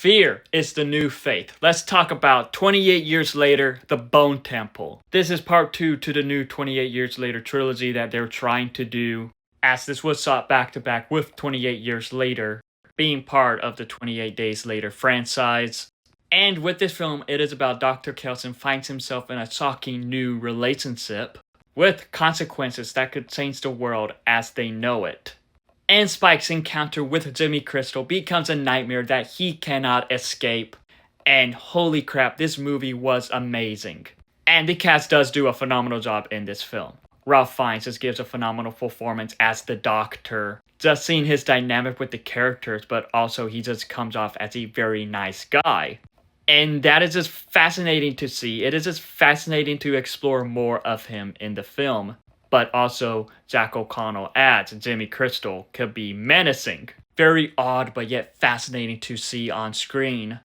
Fear is the new faith. Let's talk about 28 years later, the Bone Temple. This is part 2 to the new 28 years later trilogy that they're trying to do, as this was shot back to back with 28 years later, being part of the 28 days later franchise. And with this film, it is about Dr. Kelson finds himself in a shocking new relationship with consequences that could change the world as they know it. And Spike's encounter with Jimmy Crystal becomes a nightmare that he cannot escape. And holy crap, this movie was amazing. And the cast does do a phenomenal job in this film. Ralph Fiennes just gives a phenomenal performance as the Doctor. Just seeing his dynamic with the characters, but also he just comes off as a very nice guy. And that is just fascinating to see. It is just fascinating to explore more of him in the film. But also, Jack O'Connell as Jimmy Crystal could be menacing. Very odd, but yet fascinating to see on screen.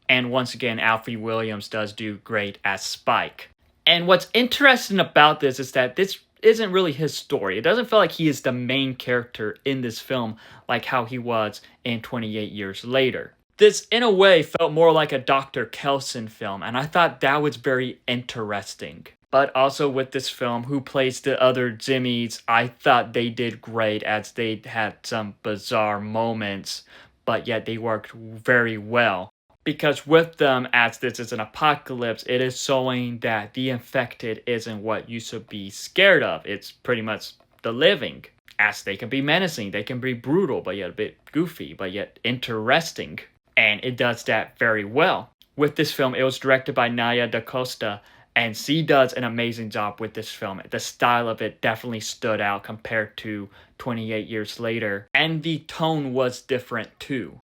And once again, Alfie Williams does do great as Spike. And what's interesting about this is that this isn't really his story. It doesn't feel like he is the main character in this film like how he was in 28 years later. This, in a way, felt more like a Dr. Kelson film, and I thought that was very interesting. But also with this film, who plays the other Jimmys, I thought they did great as they had some bizarre moments, but yet they worked very well. Because with them, as this is an apocalypse, it is showing that the infected isn't what you should be scared of. It's pretty much the living. As they can be menacing, they can be brutal, but yet a bit goofy, but yet interesting. And it does that very well. With this film, it was directed by Nia DaCosta, and she does an amazing job with this film. The style of it definitely stood out compared to 28 years later. And the tone was different too.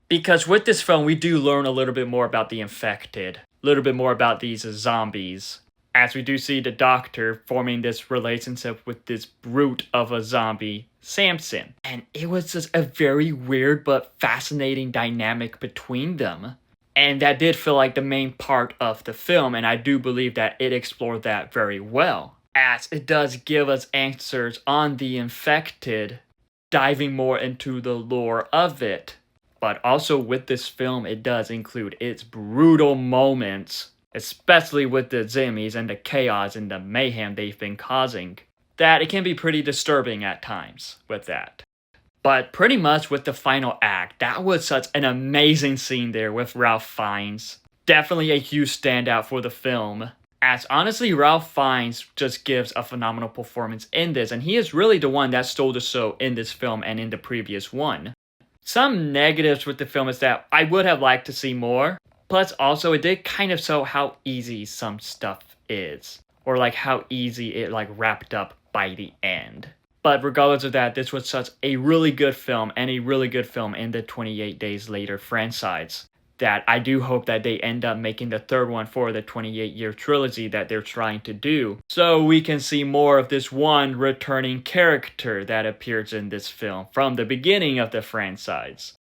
Because with this film, we do learn a little bit more about the infected. A little bit more about these zombies. As we do see the Doctor forming this relationship with this brute of a zombie, Samson. And it was just a very weird but fascinating dynamic between them. And that did feel like the main part of the film, and I do believe that it explored that very well. As it does give us answers on the infected, diving more into the lore of it. But also with this film, it does include its brutal moments, especially with the Jimmys and the chaos and the mayhem they've been causing, that it can be pretty disturbing at times with that. But pretty much with the final act, that was such an amazing scene there with Ralph Fiennes. Definitely a huge standout for the film. As honestly, Ralph Fiennes just gives a phenomenal performance in this, and he is really the one that stole the show in this film and in the previous one. Some negatives with the film is that I would have liked to see more. Plus also, it did kind of show how easy some stuff is. Or like how easy it like wrapped up by the end. But regardless of that, this was such a really good film and a really good film in the 28 Days Later franchise that I do hope that they end up making the third one for the 28-year trilogy that they're trying to do. So we can see more of this one returning character that appears in this film from the beginning of the franchise.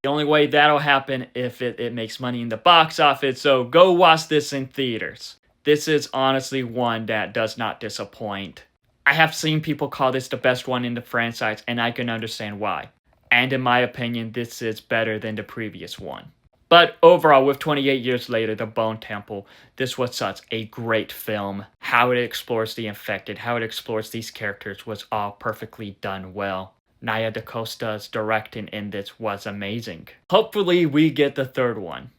The only way that'll happen if it makes money in the box office, so go watch this in theaters. This is honestly one that does not disappoint. I have seen people call this the best one in the franchise, and I can understand why. And in my opinion, this is better than the previous one. But overall, with 28 years later, The Bone Temple, this was such a great film. How it explores the infected, how it explores these characters was all perfectly done well. Nia DaCosta's directing in this was amazing. Hopefully, we get the third one.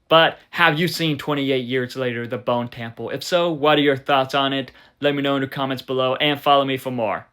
But have you seen 28 years later, The Bone Temple? If so, what are your thoughts on it? Let me know in the comments below and follow me for more.